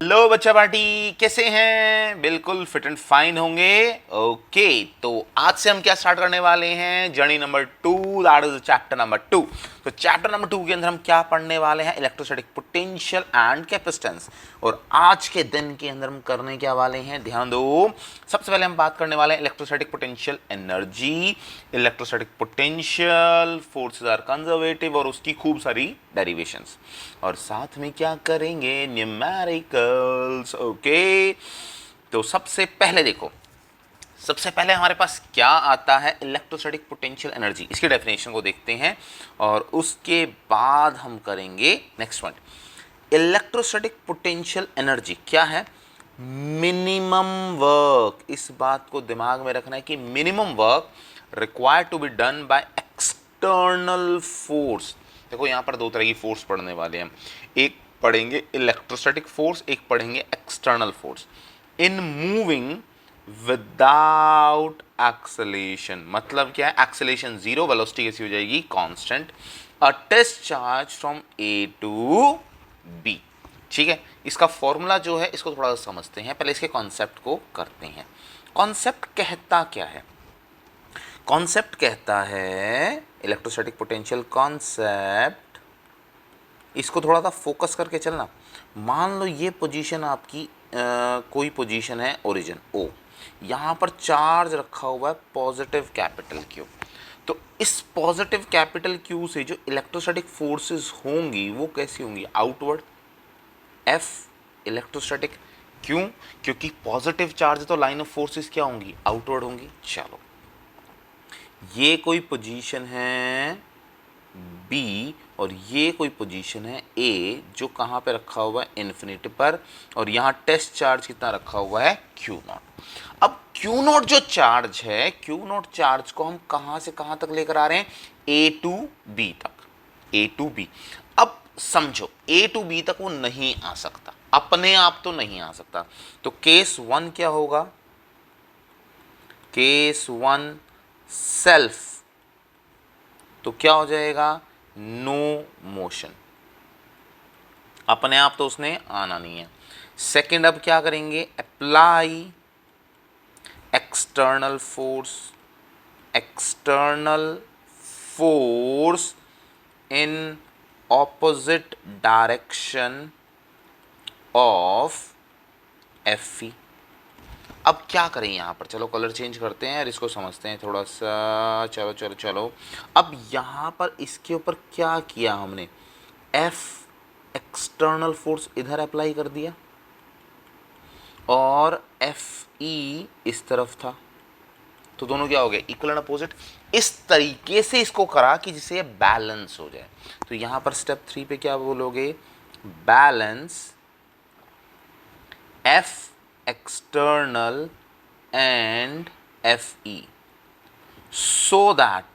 Hello बच्चा party, कैसे हैं? बिल्कुल फिट एंड फाइन होंगे। ओके, तो आज से हम क्या स्टार्ट करने वाले हैं? Journey number 2, that is chapter number 2। तो चैप्टर नंबर 2 के अंदर हम क्या पढ़ने वाले हैं? Electrostatic potential and capacitance. और आज के दिन के अंदर हम करने क्या वाले हैं? ध्यान दो। सबसे पहले हम बात करने वाले हैं electrostatic potential energy. Electrostatic potential forces are conservative और उसकी खूब सारी डेरिवेशंस। और साथ में क्या करेंगे? न्यूमेरिकल्स। ओके, तो सबसे पहले देखो, सबसे पहले हमारे पास क्या आता है? Electrostatic potential energy. इसकी डेफिनेशन को देखते हैं और उसके बाद हम करेंगे next one. Electrostatic potential energy क्या है? Minimum work. इस बात को दिमाग में रखना है कि minimum work required to be done by external force. देखो यहां पर दो तरह की फोर्स पढ़ने वाले हैं। एक पढ़ेंगे इलेक्ट्रोस्टैटिक फोर्स, एक पढ़ेंगे external force. In moving without acceleration, मतलब क्या है? एक्सेलेरेशन जीरो, वेलोसिटी कैसी हो जाएगी? Constant. A test charge from A to B. ठीक है, इसका फॉर्मूला जो है इसको थोड़ा सा समझते हैं, पहले इसके कॉन्सेप्ट को करते हैं। कॉन्सेप्ट कहता क्या है? कॉन्सेप्ट कहता है इलेक्ट्रोस्टैटिक पोटेंशियल कॉन्सेप्ट, इसको थोड़ा सा फोकस करके चलना। मान लो ये पोजीशन आपकी कोई पोजीशन है ओरिजिन ओ, यहाँ पर चार्ज रखा हुआ है पॉजिटिव कैपिटल क्यू। तो इस पॉजिटिव कैपिटल क्यू से जो इलेक्ट्रोस्टैटिक फोर्सेस होंगी वो कैसी होंगी? आउटवर्ड। F electrostatic. क्यों? क्योंकि पॉजिटिव चार्ज तो लाइन ऑफ फोर्सेस क्या होंगी? आउटवर्ड होंगी। चलो, ये कोई पोजीशन है बी और ये कोई पोजीशन है ए, जो कहाँ पे रखा हुआ है? इन्फिनिटी पर। और यहाँ टेस्ट चार्ज कितना रखा हुआ है? Q not. अब क्यू नॉट जो चार्ज है, क्यू नॉट चार्ज को हम कहाँ से कहाँ तक लेकर आ रहे हैं? ए टू बी तक। ए टू बी। अब समझो, ए टू बी तक वो नहीं आ सकता, अपने आप तो नहीं आ सकता। तो केस वन क्या होगा? केस वन सेल्फ, तो क्या हो जाएगा? नो मोशन, अपने आप तो उसने आना नहीं है। सेकंड, अब क्या करेंगे? Apply external force. External force in opposite direction of F E. अब क्या करें यहाँ पर? चलो कलर चेंज करते हैं और इसको समझते हैं थोड़ा सा। चलो चलो चलो, अब यहाँ पर इसके ऊपर क्या किया हमने? एफ एक्सटर्नल फोर्स इधर अप्लाई कर दिया और एफ ई इस तरफ था, तो दोनों क्या हो गए? Equal and opposite. इस तरीके से इसको करा कि जिससे ये बैलेंस हो जाए। तो यहाँ पर स्टेप 3 पे क्या बोलोगे? Balance F external and Fe, so that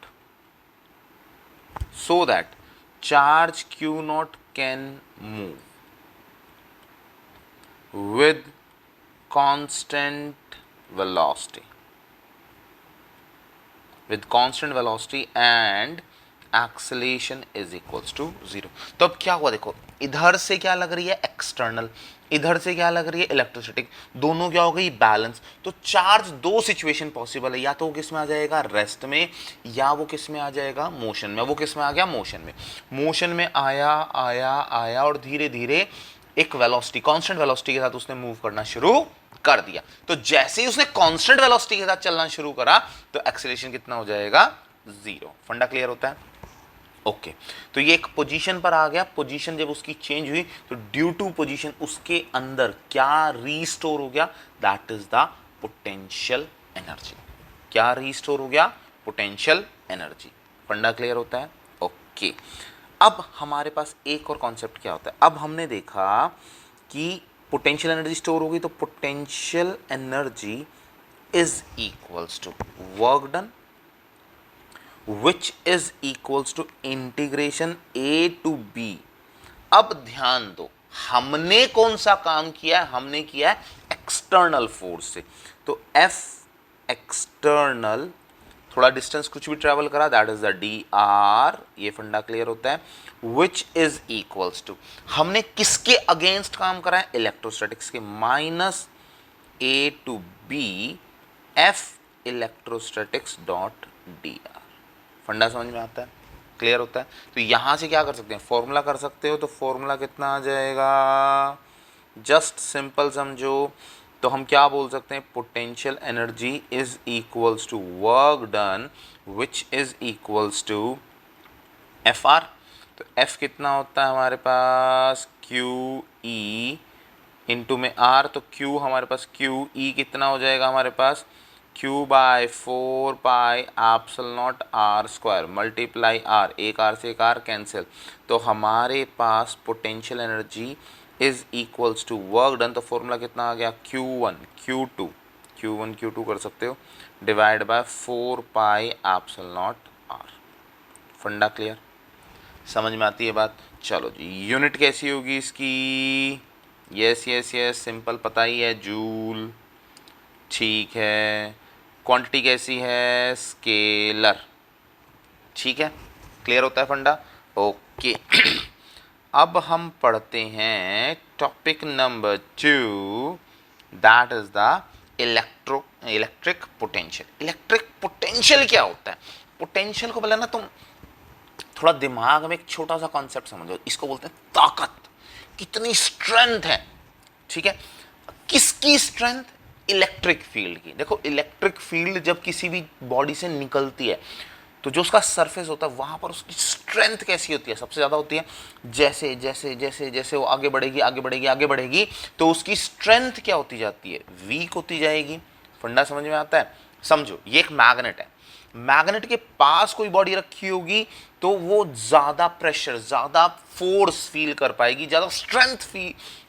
charge Q naught can move with constant velocity and acceleration is equals to 0। तो अब क्या हुआ? देखो इधर से क्या लग रही है? एक्सटर्नल, इधर से क्या लग रही है? इलेक्ट्रोस्टैटिक। दोनों क्या हो गई? बैलेंस। तो चार्ज दो सिचुएशन पॉसिबल है, या तो वो किस में आ जाएगा? रेस्ट में, या वो किस में आ जाएगा? मोशन में। वो किस में आ गया? मोशन में। मोशन में आया आया आया और धीरे धीरे एक वेलोसिटी, कांस्टेंट वेलोसिटी के साथ उसने मूव करना शुरू कर दिया। तो जैसे ही उसने कांस्टेंट वेलोसिटी के साथ चलना शुरू करा तो एक्सेलरेशन कितना हो जाएगा? 0। फंडा क्लियर होता है? ओके, तो ये एक पोजीशन पर आ गया। पोजीशन जब उसकी चेंज हुई तो ड्यू टू पोजीशन उसके अंदर क्या रीस्टोर हो गया? That is the potential energy. क्या रीस्टोर हो गया? Potential energy. फंडा क्लियर होता है? ओके, अब हमारे पास एक और कॉन्सेप्ट क्या होता है? अब हमने देखा कि पोटेंशियल एनर्जी स्टोर होगी, तो potential energy is equals to work done which is equals to integration a to b। अब ध्यान दो, हमने कौन सा काम किया है? हमने किया है एक्सटर्नल फोर्स से। तो F एक्सटर्नल थोड़ा डिस्टेंस कुछ भी ट्रेवल करा, that is the D R, ये फंडा क्लियर होता है। विच इज इक्वल्स टू, हमने किसके अगेंस्ट काम करा है, इलेक्ट्रोस्टैटिक्स के, minus A to B F electrostatics dot D R. Funda समझ में आता है, क्लियर होता है। तो यहां से क्या कर सकते हैं, फॉर्मूला कर सकते हो। तो फॉर्मूला कितना आ जाएगा, जस्ट सिंपल समझो, तो हम क्या बोल सकते हैं, potential energy is equals to work done which is equals to F R. तो एफ कितना होता है हमारे पास, क्यू ई इंटू में आर, तो क्यू हमारे पास, क्यू ई कितना हो जाएगा हमारे पास, Q by 4 pi epsilon naught R square multiply R, एक आर से एक आर कैंसिल। तो हमारे पास potential energy is equals to work done, तो फॉर्मूला कितना आ गया, Q1 Q2, Q1 Q2 कर सकते हो, divide by 4 pi epsilon naught R. Funda clear, समझ में आती है बात। चलो जी, यूनिट कैसी होगी इसकी, यस यस यस सिंपल पता ही है, जूल, ठीक है। क्वांटिटी कैसी है, स्केलर, ठीक है, क्लियर होता है फंडा, ओके। अब हम पढ़ते हैं topic number 2, that is the electric potential. Electric potential क्या होता है, पोटेंशियल को बोला ना तुम थोड़ा दिमाग में एक छोटा सा कॉन्सेप्ट समझो, इसको बोलते हैं ताकत, कितनी स्ट्रेंथ है, ठीक है। किसकी स्ट्रेंथ, इलेक्ट्रिक फील्ड की। देखो इलेक्ट्रिक फील्ड जब किसी भी बॉडी से निकलती है तो जो उसका सरफेस होता है वहां पर उसकी स्ट्रेंथ कैसी होती है, सबसे ज़्यादा होती है। जैसे जैसे जैसे जैसे वो आगे बढ़ेगी आगे बढ़ेगी आगे बढ़ेगी तो उसकी स्ट्रेंथ क्या होती जाती है, वीक होती जाएगी। फंडा समझ में आता है, समझो ये एक मैग्नेट है, मैग्नेट के पास कोई बॉडी रखी होगी तो वो ज़्यादा प्रेशर, ज़्यादा फोर्स फील कर पाएगी, ज़्यादा स्ट्रेंथ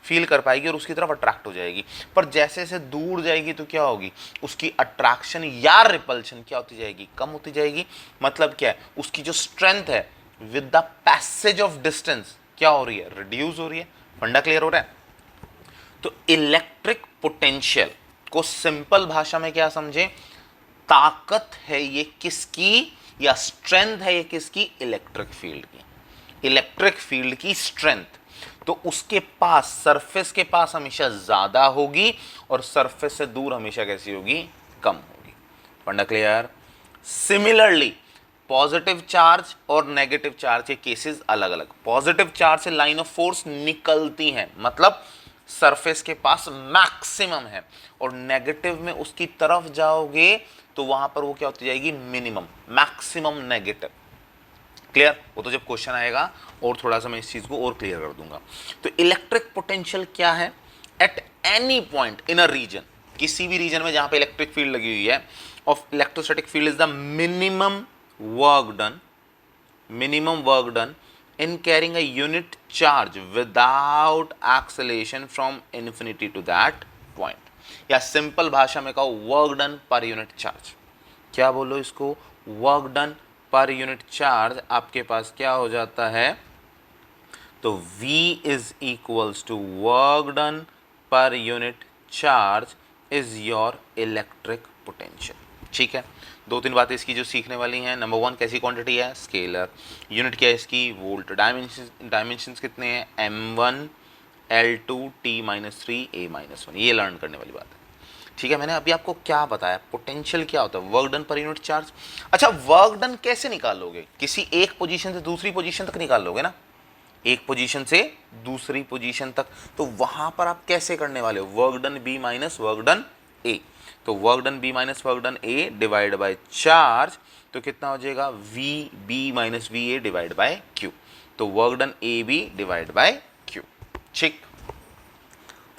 फील कर पाएगी और उसकी तरफ अट्रैक्ट हो जाएगी। पर जैसे जैसे दूर जाएगी तो क्या होगी, उसकी अट्रैक्शन या रिपल्शन क्या होती जाएगी, कम होती जाएगी। मतलब क्या है, उसकी जो स्ट्रेंथ है with the passage of distance क्या हो रही है, रिड्यूस हो रही है। फंडा क्लियर हो रहा है। तो इलेक्ट्रिक पोटेंशियल को सिंपल भाषा में क्या समझे, ताकत है ये किसकी, या स्ट्रेंथ है ये किसकी, इलेक्ट्रिक फील्ड की। इलेक्ट्रिक फील्ड की स्ट्रेंथ तो उसके पास, सरफेस के पास हमेशा ज्यादा होगी और सरफेस से दूर हमेशा कैसी होगी, कम होगी। फंडा क्लियर। सिमिलरली पॉजिटिव चार्ज और नेगेटिव चार्ज के केसेस अलग अलग। पॉजिटिव चार्ज से लाइन ऑफ फोर्स निकलती है, मतलब सरफेस के पास मैक्सिमम है, और नेगेटिव में उसकी तरफ जाओगे तो वहां पर वो क्या होती जाएगी, मिनिमम, मैक्सिमम नेगेटिव। क्लियर, वो तो जब क्वेश्चन आएगा और थोड़ा सा मैं इस चीज को और क्लियर कर दूंगा। तो इलेक्ट्रिक पोटेंशियल क्या है, at any point in a region, किसी भी रीजन में जहां पे इलेक्ट्रिक फील्ड लगी हुई है, of electrostatic field is the minimum work done in carrying a unit charge without acceleration from infinity to that point, या सिंपल भाषा में कहो work done per unit charge. क्या बोलो इसको, work done per unit charge आपके पास क्या हो जाता है, तो V is equals to work done per unit charge is your electric potential. ठीक है, दो तीन बातें इसकी जो सीखने वाली हैं। नंबर 1, कैसी क्वांटिटी है, स्केलर। यूनिट क्या है इसकी, वोल्ट। डायमेंशंस कितने हैं, m1 l2 t-3 a-1, ये लर्न करने वाली बात है। ठीक है, मैंने अभी आपको क्या बताया, पोटेंशियल क्या होता है, work done per unit charge. अच्छा, वर्क डन कैसे निकालोगे, किसी एक पोजीशन से दूसरी पोजीशन तक निकाल लोगे ना, एक पोजीशन से दूसरी पोजीशन तक, तो वहां पर आप कैसे करने वाले हो, work done B minus work done A. तो work done B minus work done A divide by charge, तो कितना हो जाएगा, V B minus V A divide by Q. तो work done A B divide by Q. ठीक,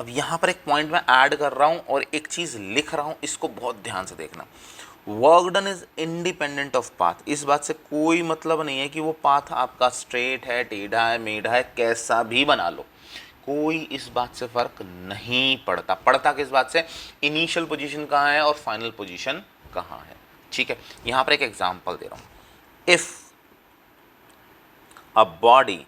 अब यहां पर एक पॉइंट मैं ऐड कर रहा हूं और एक चीज लिख रहा हूं, इसको बहुत ध्यान से देखना। Work done is independent of path. इस बात से कोई मतलब नहीं है कि वो पाथ आपका स्ट्रेट है, टेढ़ा है, मेढ़ा है, कैसा भी बना लो, कोई इस बात से फर्क नहीं पड़ता। पड़ता किस बात से, इनिशियल पोजीशन कहाँ है और फाइनल पोजीशन कहाँ है। ठीक है, यहां पर एक एग्जांपल दे रहा हूं। If a body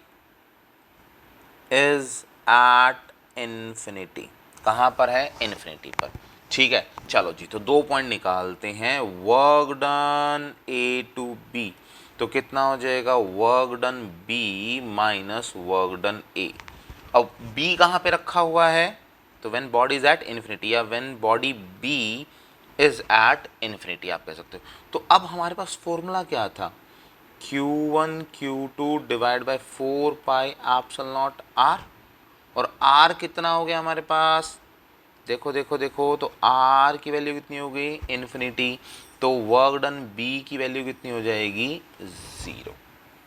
is at infinity, कहां पर है, इन्फिनिटी पर, ठीक है, चलो जी, तो 2 पॉइंट निकालते हैं। Work done A to B, तो कितना हो जाएगा, work done B minus work done A. अब बी कहाँ पे रखा हुआ है, तो when body is at infinity या when body B is at infinity आप कह सकते हो। तो अब हमारे पास फॉर्मूला क्या था, Q1 Q2 divide by 4 pi epsilon naught R, और R कितना हो गया हमारे पास, देखो देखो देखो, तो R की वैल्यू कितनी हो गई, इन्फिनिटी, तो वर्क डन B की वैल्यू कितनी हो जाएगी, 0।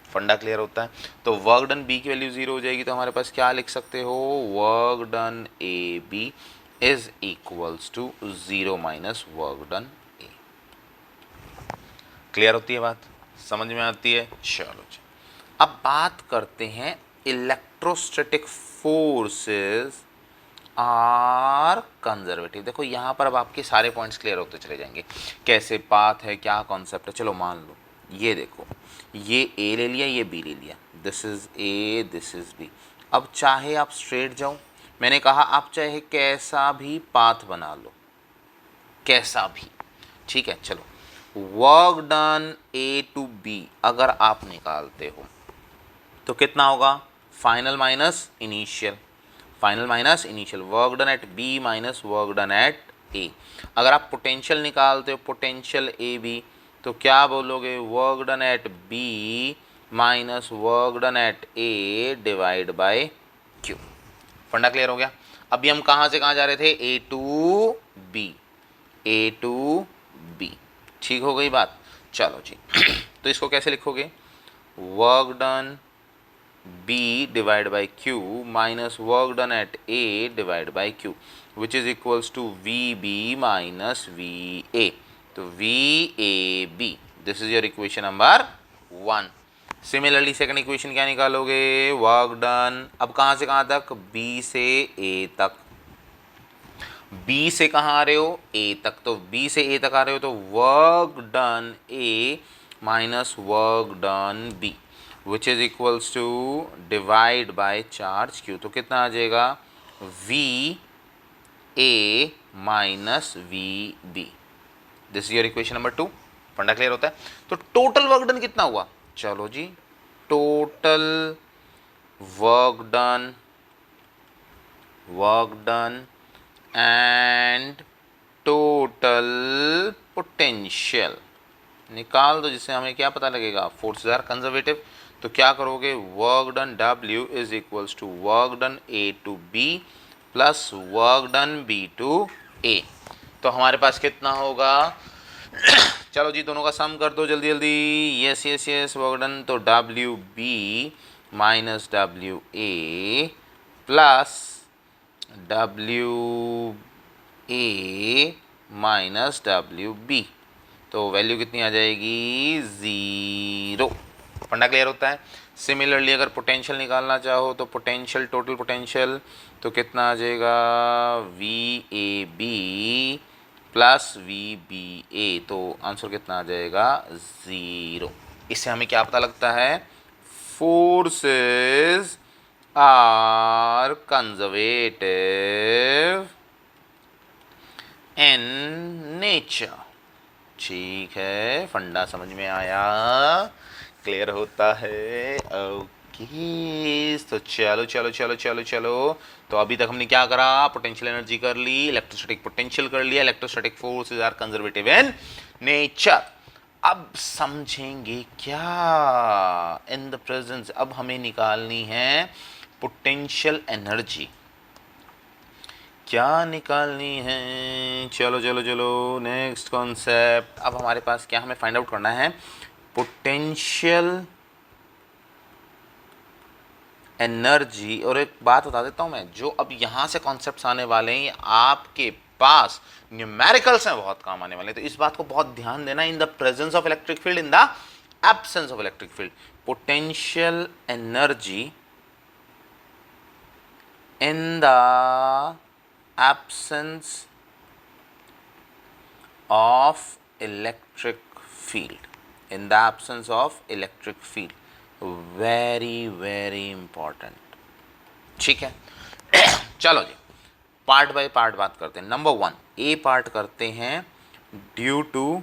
फंडा क्लियर होता है, तो वर्क डन B की वैल्यू 0 हो जाएगी, तो हमारे पास क्या लिख सकते हो, work done A B is equals to 0 minus work done A. Clear होती है बात, समझ में आती है। चलो जी, अब बात करते हैं इलेक्ट्रोस्टैटिक फोर्सेस आर कंजर्वेटिव। देखो यहाँ पर अब आपके सारे पॉइंट्स क्लियर होते चले जाएंगे, कैसे पाथ है, क्या कॉन्सेप्ट है। चलो मान लो ये देखो, ये ए ले लिया, ये बी ले लिया, this is A, this is B. अब चाहे आप स्ट्रेट जाओ, मैंने कहा आप चाहे कैसा भी पाथ बना लो, कैसा भी, ठीक है। चलो work done A to B अगर आप निकालते हो तो कितना होगा, final minus initial, final minus initial, work done at B minus work done at A. अगर आप पोटेंशियल निकालते हो, पोटेंशियल ए बी, तो क्या बोलोगे, work done at B minus work done at A divide by Q. Funda clear हो गया। अभी हम कहाँ से कहाँ जा रहे थे, A to B, A to B, ठीक हो गई बात। चलो जी तो इसको कैसे लिखोगे, work done B divided by Q minus work done at A divided by Q, which is equals to VB minus VA. तो VAB, this is your equation number 1. Similarly second equation क्या निकालोगे, work done, अब कहाँ से कहाँ तक, B से A तक, B से कहाँ आ रहे हो, A तक, तो B से A तक आ रहे हो, तो work done A minus work done B, which is equals to divide by charge Q, तो कितना आ जाएगा, V A minus V B. This is your equation number 2। फंडा क्लियर होता है। तो टोटल वर्क डन कितना हुआ, चलो जी, total work done and total potential निकाल दो, जिससे हमें क्या पता लगेगा, फोर्सेस आर कंजर्वेटिव। तो क्या करोगे, work done W is equals to work done A to B plus work done B to A। तो हमारे पास कितना होगा चलो जी दोनों का सम कर दो जल्दी जल्दी, yes yes yes, work done, तो WB minus WA plus WA minus WB, तो वैल्यू कितनी आ जाएगी, 0। फंडा क्लियर होता है। सिमिलरली अगर पोटेंशियल निकालना चाहो तो पोटेंशियल, टोटल पोटेंशियल, तो कितना आ जाएगा, VAB प्लस VBA, तो आंसर कितना आ जाएगा, 0। इससे हमें क्या पता लगता है, forces are conservative in nature. ठीक है, फंडा समझ में आया, क्लियर होता है, ओके। तो चलो चलो चलो चलो चलो, तो अभी तक हमने क्या करा, पोटेंशियल एनर्जी कर ली, इलेक्ट्रोस्टैटिक पोटेंशियल कर लिया, electrostatic forces are conservative in nature. अब समझेंगे क्या, इन द प्रेजेंस, अब हमें निकालनी है पोटेंशियल एनर्जी। क्या निकालनी है, चलो चलो चलो, नेक्स्ट कॉन्सेप्ट। अब हमारे पास क्या हमें फाइंड आउट करना है, पोटेंशियल एनर्जी। और एक बात बता देता हूं मैं, जो अब यहां से कॉन्सेप्ट्स आने वाले हैं आपके पास न्यूमेरिकल्स में बहुत काम आने वाले हैं, तो इस बात को बहुत ध्यान देना, इन the presence of electric field, in the absence of electric field, potential energy in the absence of electric field, in the absence of electric field, very very important। ठीक है चलो जी पार्ट बाय पार्ट बात करते हैं। Number 1, ए part करते हैं due to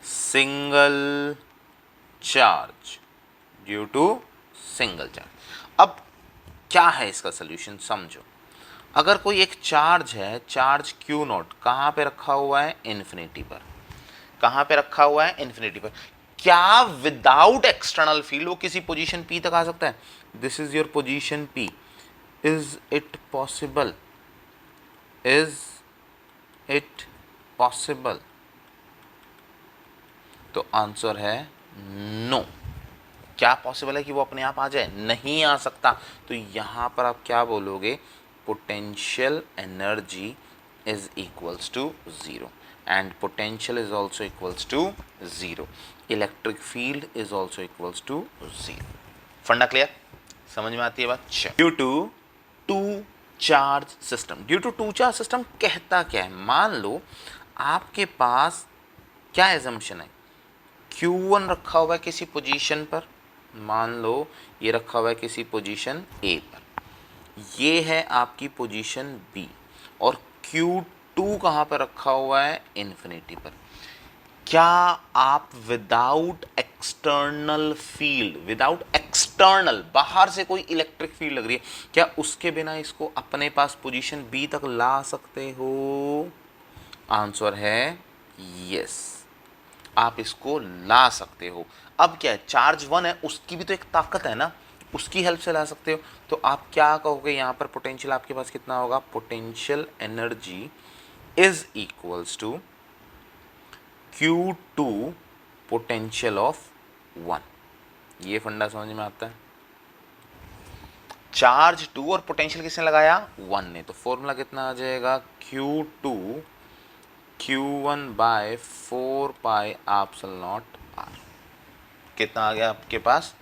single charge, due to single charge. अब क्या है इसका सोल्यूशन समझो। अगर कोई एक चार्ज है, चार्ज Q नॉट कहाँ पे रखा हुआ है, इन्फिनिटी पर। कहाँ पे रखा हुआ है, इन्फिनिटी पर। क्या विदाउट एक्सटर्नल फील्ड वो किसी पोजीशन P तक आ सकता है? This is your position P, is it possible, is it possible? तो आंसर है नो। क्या पॉसिबल है कि वो अपने आप आ जाए? नहीं आ सकता। तो यहां पर आप क्या बोलोगे, potential energy is equals to zero and potential is also equals to zero, electric field is also equals to zero. फंडा क्लियर? समझ में आती है बात? Due to two charge system, due to two charge system कहता क्या है? मान लो आपके पास क्या एजम्पशन है, Q1 रखा हुआ है किसी पोजीशन पर, मान लो ये रखा हुआ है किसी पोजीशन A पर, ये है आपकी पोजीशन B, और Q2 कहाँ पर रखा हुआ है, इन्फिनिटी पर। क्या आप without external field, without external, बाहर से कोई इलेक्ट्रिक फील्ड लग रही है, क्या उसके बिना इसको अपने पास पोजीशन B तक ला सकते हो? आंसर है यस, आप इसको ला सकते हो। अब क्या है, चार्ज 1 है, उसकी भी तो एक ताकत है ना, उसकी हेल्प से ला सकते हो। तो आप क्या कहोगे, यहाँ पर पोटेंशियल आपके पास कितना होगा, potential energy is equals to Q2 potential of 1। ये फंडा समझ में आता है? चार्ज 2 और पोटेंशियल किसने लगाया, 1 ने, तो फॉर्मूला कितना आ जाएगा, Q2 Q1 by 4 pi epsilon naught R। कितना आ गया आपके पास,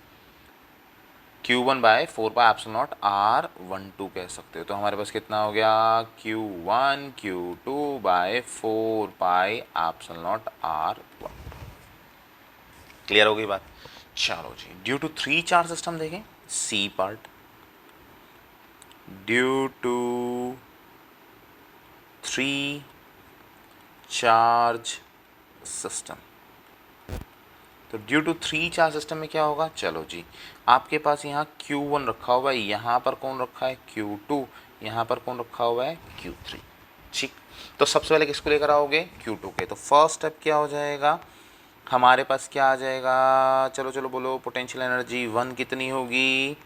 Q1 by 4 pi epsilon naught R12 कह सकते हो। तो हमारे पास कितना हो गया, Q1 Q2 by 4 pi epsilon naught R1। Clear हो गई बात? चलो जी, ड्यू टू 3 चार्ज सिस्टम देखें, C part, due to 3 charge system. तो ड्यू टू 3 चार्ज सिस्टम में क्या होगा, चलो जी, आपके पास यहाँ Q1 रखा हुआ है, यहाँ पर कौन रखा है, Q2, यहाँ पर कौन रखा हुआ है, Q3। ठीक, तो सबसे पहले किसको लेकर आओगे, Q2 के। तो फर्स्ट स्टेप क्या हो जाएगा, हमारे पास क्या आ जाएगा, चलो चलो बोलो, पोटेंशियल एनर्जी 1 कितनी होगी,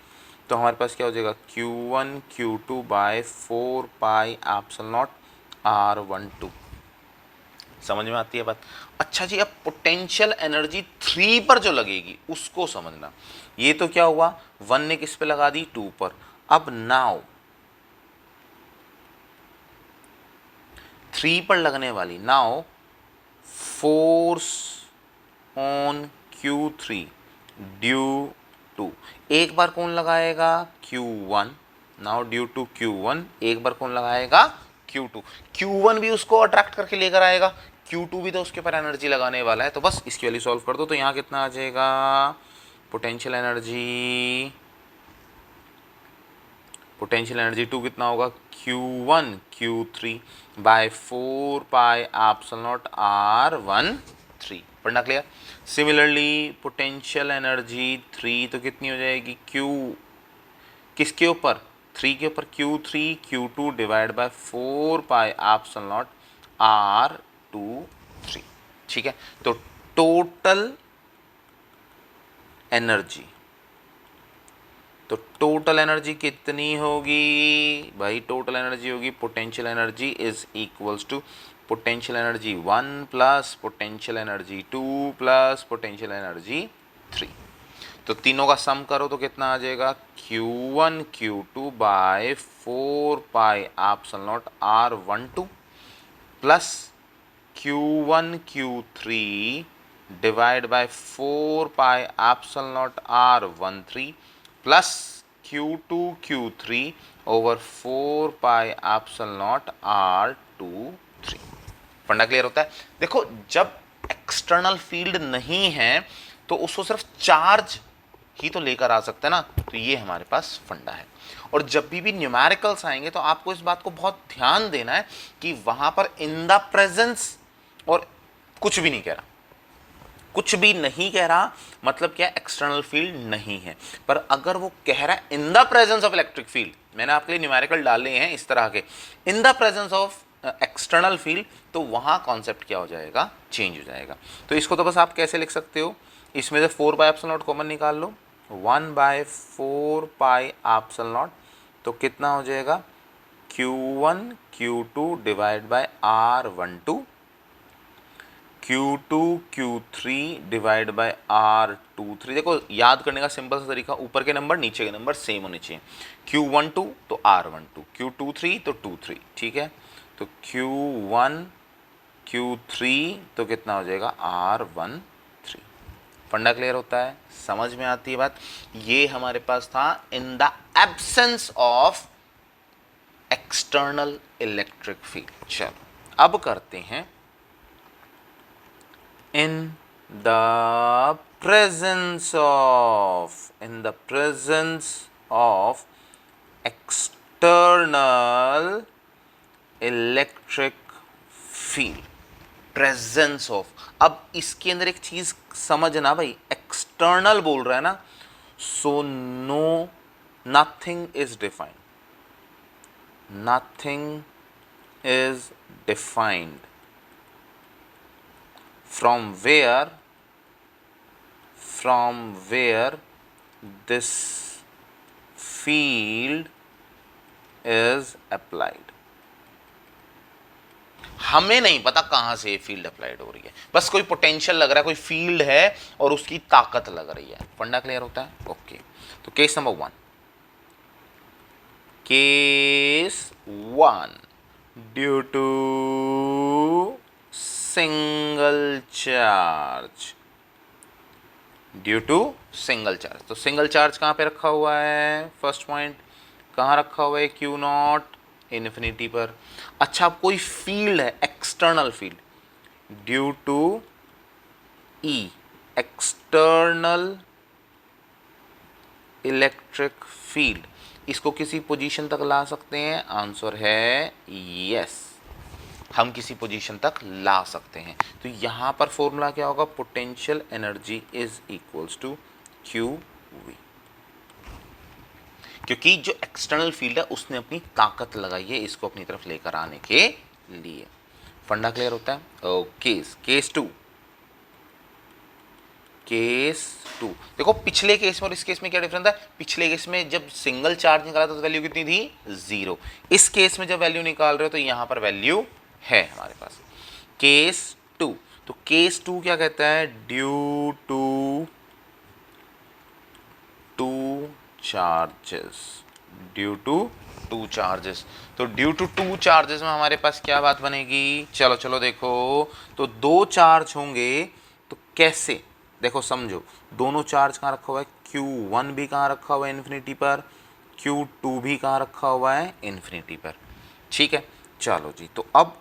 तो हमारे पास क्या हो जाएगा, Q1 Q2 by 4 pi epsilon naught R12। समझ में आती है बात? अच्छा जी, अब पोटेंशियल एनर्जी 3 पर जो लगेगी उसको समझना। ये तो क्या हुआ, 1 ने किस पे लगा दी, 2 पर। अब नाउ 3 पर लगने वाली, now force on Q3 due to, एक बार कौन लगाएगा, Q1, now due to Q1, एक बार कौन लगाएगा, Q2। Q1 भी उसको अट्रैक्ट करके लेकर आएगा, Q2 भी तो उसके ऊपर एनर्जी लगाने वाला है। तो बस इसकी वैल्यू सॉल्व कर दो, तो यहाँ कितना आ जाएगा, पोटेंशियल एनर्जी, पोटेंशियल एनर्जी 2 कितना होगा, Q1 Q3 by 4 pi epsilon naught R13। पढ़ना क्लियर? सिमिलरली पोटेंशियल एनर्जी 3 तो कितनी हो जाएगी, Q किसके ऊपर, 3 के ऊपर, Q3 Q2 divide by 4 pi epsilon naught R23। ठीक है, तो टोटल एनर्जी, तो टोटल एनर्जी कितनी होगी भाई, टोटल एनर्जी होगी, potential energy is equals to potential energy 1 plus potential energy 2 plus potential energy 3। तो तीनों का सम करो तो कितना आ जाएगा, Q1 Q2 by 4 pi epsilon naught R12 plus Q1 Q3 divide by 4 pi epsilon naught R13 plus Q2 Q3 over 4 pi epsilon naught R23। फंडा clear होता है? देखो, जब एक्सटर्नल फील्ड नहीं है तो उसको सिर्फ चार्ज ही तो लेकर आ सकते हैं ना। तो ये हमारे पास फंडा है। और जब भी न्यूमेरिकल्स आएंगे तो आपको इस बात को बहुत ध्यान देना है कि वहां पर इन द प्रेजेंस, और कुछ भी नहीं कह रहा, कुछ भी नहीं कह रहा मतलब क्या, एक्सटर्नल फील्ड नहीं है। पर अगर वो कह रहा है in the presence of electric field, मैंने आपके लिए न्यूमेरिकल डाले हैं इस तरह के, इन the presence of external field, तो वहां कॉन्सेप्ट क्या हो जाएगा, चेंज हो जाएगा। तो इसको तो बस आप कैसे लिख सकते हो, इसमें से 4πε0 कॉमन निकाल लो, 1/4πε0, तो कितना हो जाएगा, Q1 Q2 divide bye R12, Q2 Q3 divide bye R23। देखो याद करने का सिंपल सा तरीका, ऊपर के नंबर नीचे के नंबर सेम होने चाहिए। Q12 तो R12, Q23 तो 23, ठीक है। तो Q1 Q3 तो कितना हो जाएगा, R13। फंडा क्लियर होता है, समझ में आती है बात। ये हमारे पास था इन the absence of external electric field. चलो अब करते हैं in the presence of external electric field, presence of। अब इसके अंदर एक चीज समझना भाई, एक्सटर्नल बोल रहा है ना, so no, nothing is defined, nothing is defined from where this field is applied। हमें नहीं पता कहां से ये फील्ड अप्लाइड हो रही है, बस कोई पोटेंशियल लग रहा है, कोई फील्ड है और उसकी ताकत लग रही है। फंडा क्लियर होता है, ओके। तो case number 1, case 1, due to single charge, due to single charge. तो सिंगल चार्ज कहां पे रखा हुआ है, फर्स्ट पॉइंट कहां रखा हुआ है, Q0 इन्फिनिटी पर। अच्छा, अब कोई फील्ड है, external field, due to E, external electric field, इसको किसी पोजीशन तक ला सकते हैं, आंसर है यस, हम किसी पोजीशन तक ला सकते हैं। तो यहां पर फॉर्मूला क्या होगा, potential energy is equals to QV, क्योंकि जो एक्सटर्नल फील्ड है उसने अपनी ताकत लगाई है इसको अपनी तरफ लेकर आने के लिए। फंडा क्लियर होता है, ओके। केस 2, देखो पिछले केस में और इस केस में क्या डिफरेंस है, पिछले केस में जब सिंगल चार्ज निकाला था तो वैल्यू कितनी थी, 0। इस केस में जब वैल्यू निकाल रहे हो तो यहां पर वैल्यू है हमारे पास। केस 2, तो केस 2 क्या कहता है, due to 2 charges, due to 2 charges. तो ड्यू टू 2 चार्जेस में हमारे पास क्या बात बनेगी, चलो देखो, तो 2 चार्ज होंगे तो कैसे, देखो समझो, दोनों चार्ज कहाँ रखा हुआ है, Q1 भी कहाँ रखा हुआ है, इन्फिनिटी पर, Q2 भी कहाँ रखा हुआ है, इन्फिनिटी पर, ठीक है। चलो जी, तो अब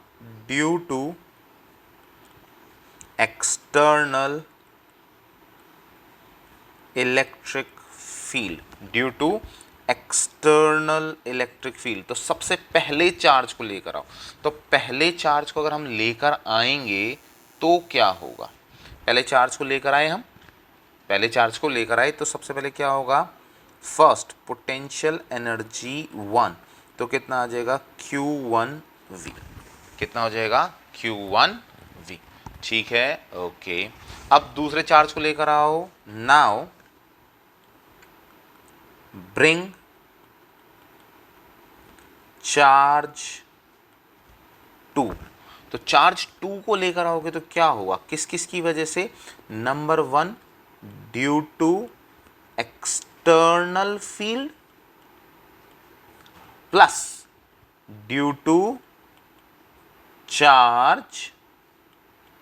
due to external electric field, due to external electric field, तो सबसे पहले चार्ज को लेकर आओ। तो पहले चार्ज को अगर हम लेकर आएंगे तो क्या होगा, पहले चार्ज को लेकर आए हम, पहले चार्ज को लेकर आए तो सबसे पहले क्या होगा, फर्स्ट पोटेंशियल एनर्जी 1, तो कितना आ जाएगा, Q1V, कितना हो जाएगा, Q1V, ठीक है, ओके। अब दूसरे चार्ज को लेकर आओ, नाउ ब्रिंग चार्ज 2, तो चार्ज 2 को लेकर आओगे तो क्या होगा, किस किस की वजह से, number 1 due to external field plus due to charge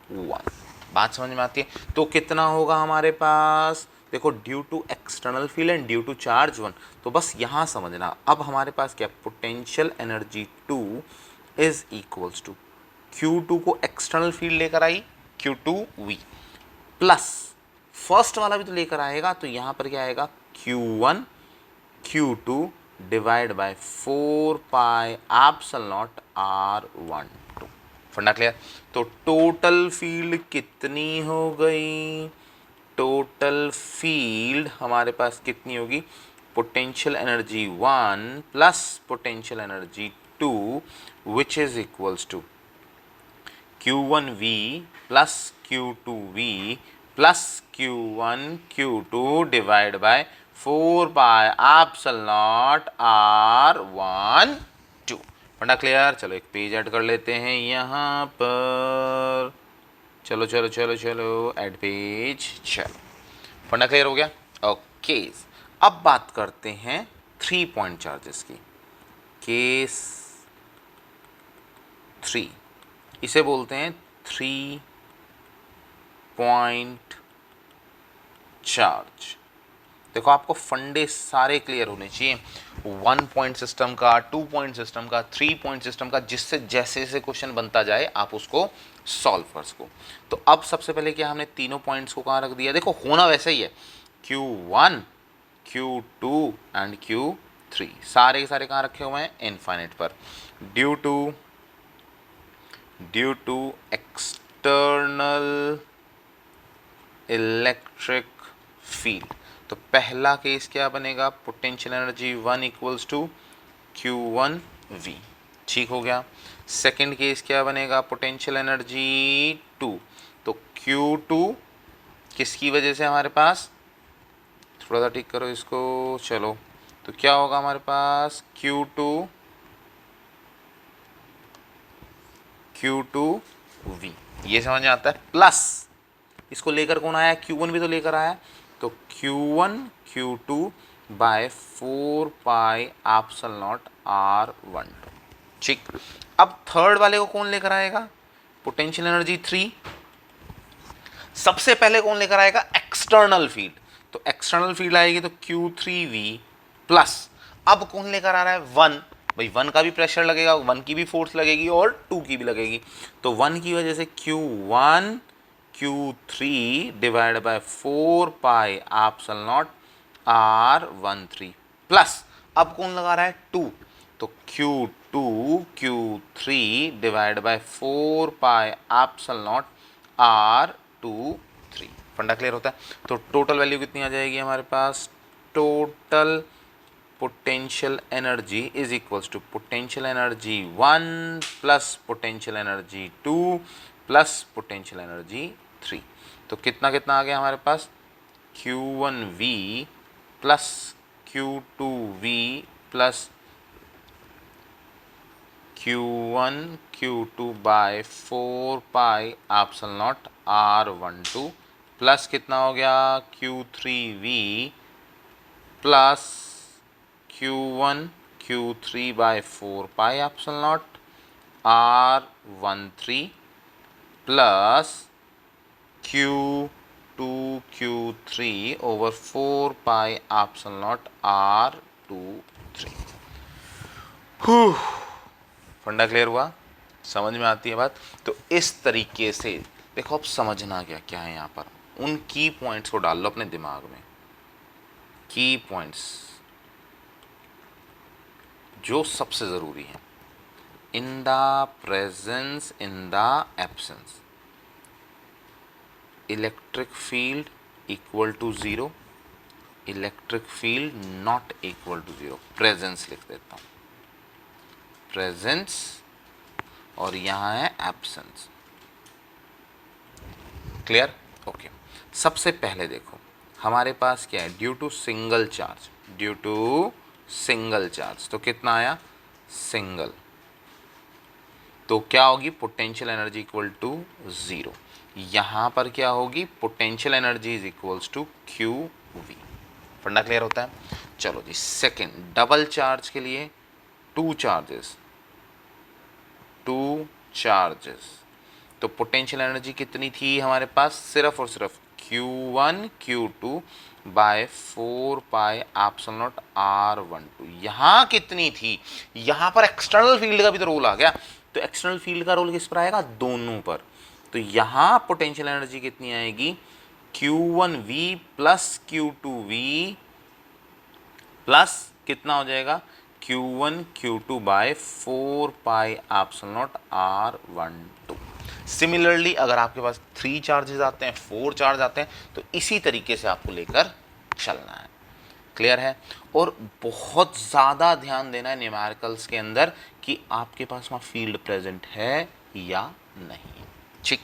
1। बात समझ में आती है, तो कितना होगा हमारे पास, देखो due to external field and due to charge 1, तो बस यहां समझना। अब हमारे पास क्या, potential energy 2 is equals to Q2 को एक्सटर्नल फील्ड लेकर आई, Q2V, प्लस फर्स्ट वाला भी तो लेकर आएगा, तो यहां पर क्या आएगा Q1 Q2 divide by 4 pi epsilon naught R12। फंडा क्लियर? तो टोटल फील्ड कितनी हो गई? टोटल फील्ड हमारे पास कितनी होगी? Potential energy 1 plus potential energy 2 which is equals to Q1V plus Q2V plus Q1 Q2 divide by 4 by epsilon naught R12। फंडा क्लियर? चलो एक पेज ऐड कर लेते हैं यहाँ पर। चलो चलो चलो चलो ऐड पेज। चलो फंडा क्लियर हो गया? ओके, अब बात करते हैं 3 पॉइंट चार्जेस की। केस 3, इसे बोलते हैं 3 पॉइंट चार्ज। देखो आपको फंडे सारे क्लियर होने चाहिए, 1 पॉइंट सिस्टम का, 2 पॉइंट सिस्टम का, 3 पॉइंट सिस्टम का, जिससे जैसे जैसे क्वेश्चन बनता जाए आप उसको सॉल्व कर सको। तो अब सबसे पहले क्या, हमने तीनों पॉइंट्स को कहाँ रख दिया? देखो होना वैसे ही है, Q1 Q2 एंड Q3 सारे के सारे कहाँ रखे हुए हैं? इनफाइनाइट पर। Due to external electric field. तो पहला केस क्या बनेगा? Potential energy 1 equals to Q1V। ठीक हो गया। सेकंड केस क्या बनेगा? Potential energy 2। तो Q2 किसकी वजह से हमारे पास, थोड़ा सा ठीक करो इसको, चलो तो क्या होगा हमारे पास? Q2V, ये समझ में आता है। प्लस इसको लेकर कौन आया? Q1 भी तो लेकर आया, तो Q1 Q2 by 4 pi epsilon naught R12। ठीक, अब थर्ड वाले को कौन लेकर आएगा? Potential energy 3। सबसे पहले कौन लेकर आएगा? External field. तो एक्सटर्नल फील्ड आएगी तो Q3V प्लस, अब कौन लेकर आ रहा है? 1। भाई 1 का भी प्रेशर लगेगा, 1 की भी फोर्स लगेगी और 2 की भी लगेगी, तो 1 की वजह से Q1 Q3 divide by 4 pi epsilon naught R13 plus, अब कौन लगा रहा है? 2, तो Q2 Q3 divide by 4 pi epsilon naught R23। फंडा क्लियर होता है? तो टोटल वैल्यू कितनी आ जाएगी हमारे पास? Total potential energy is equals to potential energy 1 plus potential energy 2 plus potential energy 3। तो कितना कितना आ गया हमारे पास? Q1V plus Q2V plus Q1 Q2 by 4 pi epsilon naught R12 plus कितना हो गया? Q3V plus Q1 Q3 by 4 pi epsilon naught R13 plus Q2 Q3 over 4 pi epsilon naught R23। फंडा क्लियर हुआ? समझ में आती है बात? तो इस तरीके से देखो, अब समझना क्या क्या है यहाँ पर, उन की पॉइंट्स को डाल लो अपने दिमाग में। की पॉइंट्स जो सबसे ज़रूरी है, in the presence, in the absence, electric field equal to 0, electric field not equal to 0। Presence लिख देता हूँ, प्रेजेंस, और यहाँ है एब्सेंस। क्लियर? ओके। सबसे पहले देखो हमारे पास क्या है? Due to single charge, due to single charge, तो कितना आया? सिंगल, तो क्या होगी? Potential energy equal to 0। यहाँ पर क्या होगी? Potential energy is equals to QV। फंडा क्लियर होता है? चलो जी, सेकेंड डबल चार्ज के लिए 2 चार्जेस, 2 चार्जेस, तो पोटेंशियल एनर्जी कितनी थी हमारे पास? सिर्फ और सिर्फ Q1 Q2 by 4 pi epsilon naught R12। यहाँ कितनी थी? यहाँ पर एक्सटर्नल फील्ड का भी तो रोल आ गया, तो एक्सटर्नल फील्ड का रोल किस पर आएगा? दोनों पर। तो यहाँ पोटेंशियल एनर्जी कितनी आएगी? Q1V प्लस Q2V प्लस कितना हो जाएगा Q1 Q2 by 4 pi epsilon naught R12। Similarly अगर आपके पास 3 चार्जेस आते हैं, 4 चार्ज आते हैं, तो इसी तरीके से आपको लेकर चलना है। क्लियर है? और बहुत ज़्यादा ध्यान देना है न्यूमेरिकल्स के अंदर कि आपके पास वहाँ फील्ड प्रेजेंट है या नहीं। ठीक,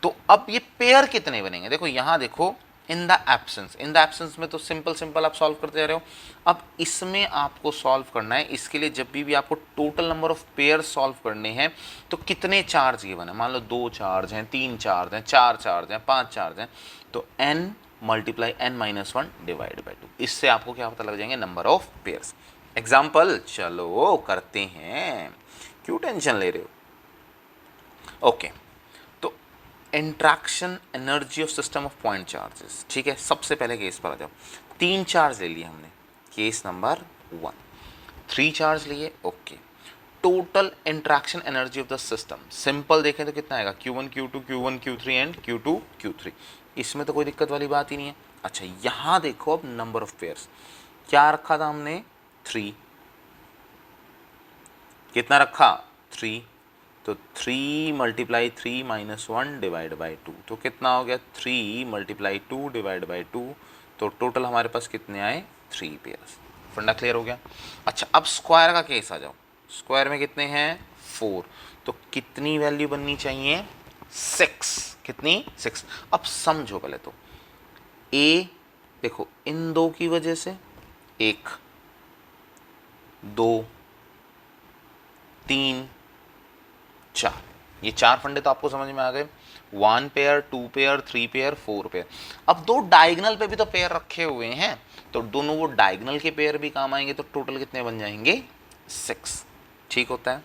तो अब ये पेयर कितने बनेंगे? देखो यहाँ देखो, इन द एब्सेंस में तो सिंपल आप सॉल्व करते जा रहे हो। अब इसमें आपको सॉल्व करना है, इसके लिए जब भी आपको total number of pair solve करने हैं तो कितने चार्ज गिवन है, मान लो 2 चार्ज हैं, 3 चार्ज हैं, 4 चार्ज हैं, 5 चार्ज हैं, तो n multiply n-1 divide by 2, इससे आपको क्या पता लग जाएंगे नंबर ऑफ पेयर्स। एग्जाम्पल चलो करते हैं, क्यों टेंशन ले रहे हो? Okay, interaction energy of system of point charges. ठीक है, सबसे पहले केस पर आ जाओ। 3 चार्ज ले लिए हमने, केस नंबर 1। 3 चार्ज लिए, okay. Total interaction energy of the system simple देखें तो कितना आएगा, Q1 Q2 Q1 Q3 and Q2 Q3। इसमें तो कोई दिक्कत वाली बात ही नहीं है। अच्छा, यहाँ देखो अब नंबर ऑफ पेयर्स क्या रखा था हमने, 3। कितना रखा, 3, तो 3 मल्टीप्लाई 3 माइनस 1 डिवाइड बाई 2, तो कितना हो गया 3 मल्टीप्लाई 2 डिवाइड बाई 2, तो टोटल हमारे पास कितने आए, 3 पेयर्स। फंडा क्लियर हो गया? अच्छा, अब स्क्वायर का केस आ जाओ। स्क्वायर में कितने हैं, 4, तो कितनी वैल्यू बननी चाहिए, 6। कितनी, 6। अब समझो पहले तो, ए देखो इन 2 की वजह से 1 2 3 4, ये 4 फंडे तो आपको समझ में आ गए। 1 पेयर, 2 पेयर, 3 पेयर, 4 पेयर। अब 2 डायगोनल पे भी तो पेयर रखे हुए हैं, तो दोनों वो डायगोनल के पेयर भी काम आएंगे, तो टोटल कितने बन जाएंगे, 6। ठीक होता है।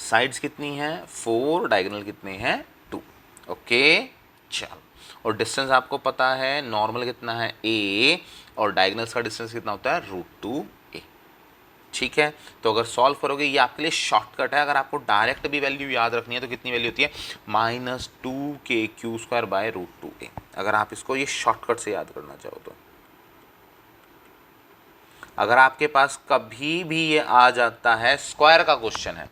साइड्स कितनी हैं, 4, डायगोनल कितने हैं, 2। ओके, चलो। और डिस्टेंस आपको पता है, नॉर्मल कितना है, a, और डायगोनल्स का डिस्टेंस कितना होता है, √2a। ठीक है, तो अगर सॉल्व करोगे, ये आपके लिए शॉर्टकट है। अगर आपको डायरेक्ट भी वैल्यू याद रखनी है तो कितनी वैल्यू होती है, -2kq² बाय √2a। अगर आप इसको ये शॉर्टकट से याद करना चाहो तो, अगर आपके पास कभी भी ये आ जाता है, स्क्वायर का क्वेश्चन है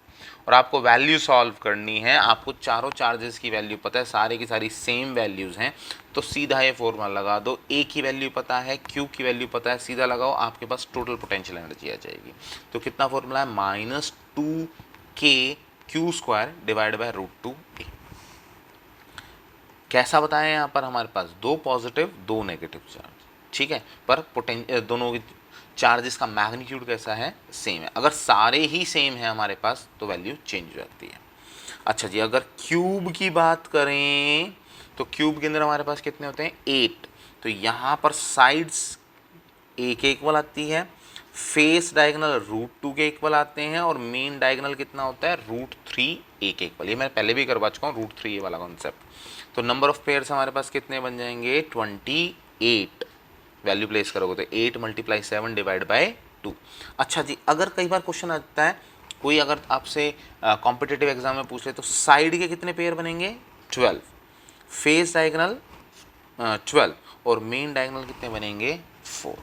और आपको वैल्यू सॉल्व करनी है, आपको चारों चार्जेस की वैल्यू पता है, सारी की सारी सेम वैल्यूज़ हैं, तो सीधा ये फॉर्मूला लगा दो। ए की वैल्यू पता है, क्यू की वैल्यू पता है, सीधा लगाओ, आपके पास टोटल पोटेंशियल एनर्जी आ जाएगी। तो कितना फॉर्मूला है, -2kq² डिवाइड बाय √2a। कैसा बताएं, यहाँ पर हमारे पास 2 पॉजिटिव 2 नेगेटिव चार्ज, ठीक है, पर दोनों की चार्जेस का मैग्नीट्यूड कैसा है, सेम है। अगर सारे ही सेम है हमारे पास तो वैल्यू चेंज हो जाती है। अच्छा जी, अगर क्यूब की बात करें तो क्यूब के अंदर हमारे पास कितने होते हैं, 8। तो यहाँ पर साइड्स a के इक्वल आती है, फेस डायगोनल √2 के इक्वल आते हैं, और मेन डायगोनल कितना होता है, √3a के इक्वल। ये मैं पहले भी करवा चुका हूँ, √3a वाला कॉन्सेप्ट। तो नंबर ऑफ पेयर्स हमारे पास कितने बन जाएंगे, 28। वैल्यू प्लेस करोगे तो 8 मल्टीप्लाई 7 डिवाइड बाय 2। अच्छा जी, अगर कई बार क्वेश्चन आता है, कोई अगर आपसे कॉम्पिटिटिव एग्जाम में पूछ ले, तो साइड के कितने पेयर बनेंगे, 12, फेस डायगोनल 12, और मेन डायगोनल कितने बनेंगे, 4।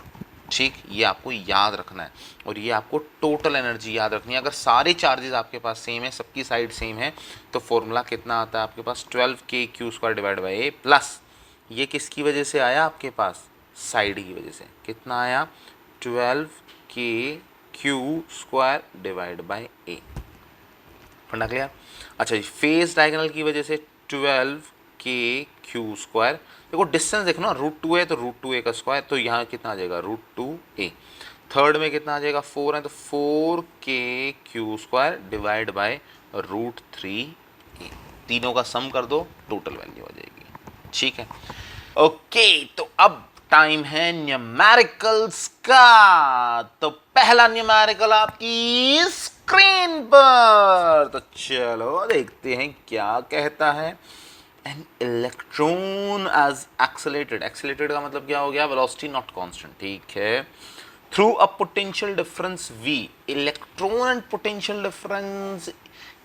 ठीक, ये आपको याद रखना है, और ये आपको टोटल एनर्जी याद रखनी है। अगर सारे चार्जेस आपके पास सेम है, सबकी साइड सेम है, तो फॉर्मूला कितना आता है आपके पास, 12kq² divide by a, plus ये किसकी वजह से आया आपके पास, साइड की वजह से, कितना आया, 12kq² डिवाइड बाई a। फंडा क्लियर? अच्छा जी, फेस डायगोनल की वजह से 12kq²। देखो डिस्टेंस देखो ना, √2a, तो √2a का स्क्वायर, तो यहाँ कितना आ जाएगा, √2a। थर्ड में कितना आ जाएगा, 4 है, तो 4kq² डिवाइड बाय √3a। तीनों का सम कर दो, टोटल वैल्यू आ जाएगी। ठीक है, ओके, तो अब टाइम है न्यूमेरिकल्स का। तो पहला न्यूमेरिकल आपकी स्क्रीन पर, तो चलो देखते हैं क्या कहता है। An electron as accelerated, accelerated का मतलब क्या हो गया, वेलोसिटी नॉट कांस्टेंट, ठीक है, through a potential difference v। Electron and potential difference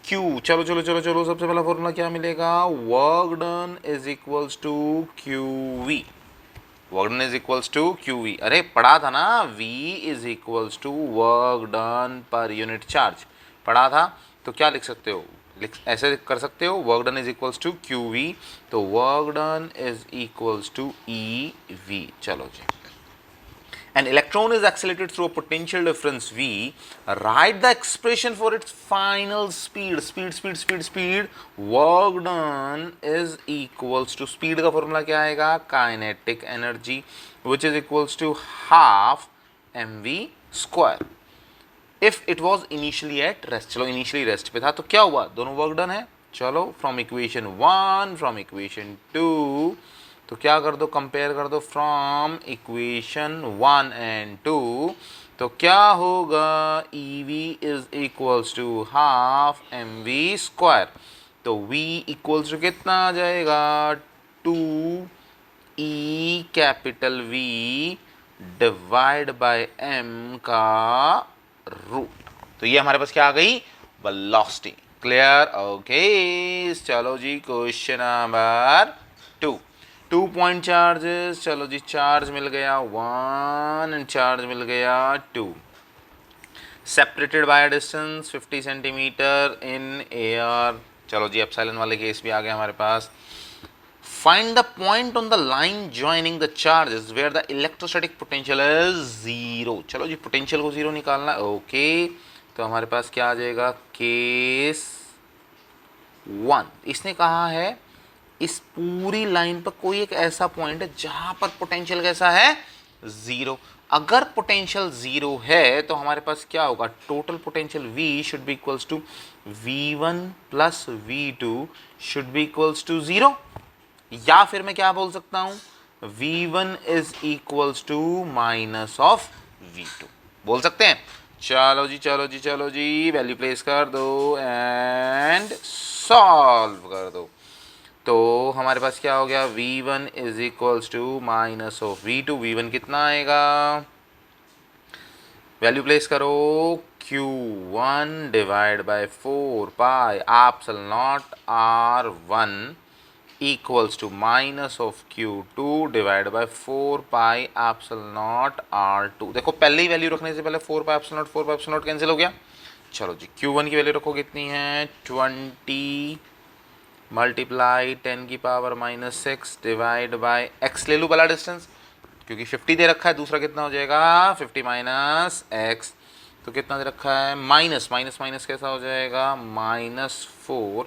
Q, चलो चलो चलो चलो, सबसे पहला फॉर्मूला क्या मिलेगा, work done is equals to Q V. Work done is equals to Q V, अरे पढ़ा था ना, V is equals to work done per unit charge, पढ़ा था। तो क्या लिख सकते हो, ऐसे कर सकते हो, work done is equals to Q V, तो work done is equals to E V. चलो जी, an electron is accelerated through a potential difference V, write the expression for its final speed, speed, work done is equals to, speed का formula क्या आएगा, kinetic energy which is equals to half mv square if it was initially at rest। चलो initially rest पे था तो क्या हुआ, दोनों वर्क डन है। चलो फ्रॉम इक्वेशन 1 फ्रॉम इक्वेशन 2, तो क्या कर दो, कंपेयर कर दो फ्रॉम इक्वेशन 1 एंड 2, तो क्या होगा, E V is equals to half M V square, तो v इक्वल्स टू कितना आ जाएगा, 2 E capital V divide by m का रूट। तो ये हमारे पास क्या आ गई, वेलोसिटी। Clear, okay. चलो जी क्वेश्चन नंबर 2 पॉइंट चार्जेस, चलो जी चार्ज मिल गया 1 एंड चार्ज मिल गया 2, separated by distance 50 centimetre in air. चलो जी एप्सिलॉन वाले केस भी आ गया हमारे पास। Find the point on the line joining the charges where the electrostatic potential is 0। चलो जी पोटेंशियल को 0 निकालना है, ओके। तो हमारे पास क्या आ जाएगा, केस 1, इसने कहा है इस पूरी लाइन पर कोई एक ऐसा पॉइंट है जहां पर पोटेंशियल कैसा है, 0। अगर पोटेंशियल 0 है तो हमारे पास क्या होगा, total potential V should be equals to V1 plus V2 should be equals to 0, या फिर मैं क्या बोल सकता हूं, V1 is equals to minus of V2 बोल सकते हैं। चलो जी चलो जी चलो जी, वैल्यू प्लेस कर दो एंड सॉल्व कर दो। तो हमारे पास क्या हो गया, V1 is equals to minus of V2, V1 कितना आएगा, वैल्यू प्लेस करो, Q1 divide by 4 pi epsilon naught R1 equals to minus of Q2 divide by 4 pi epsilon naught R2। देखो पहले ही वैल्यू रखने से पहले 4 pi epsilon naught 4 pi epsilon naught cancel हो गया। चलो जी Q1 की वैल्यू रखो कितनी है, 20 मल्टीप्लाई 10 की power minus 6 divide by x ले लूँ पहला डिस्टेंस, क्योंकि 50 दे रखा है, दूसरा कितना हो जाएगा 50 माइनस x, तो कितना दे रखा है, माइनस माइनस माइनस कैसा हो जाएगा, -4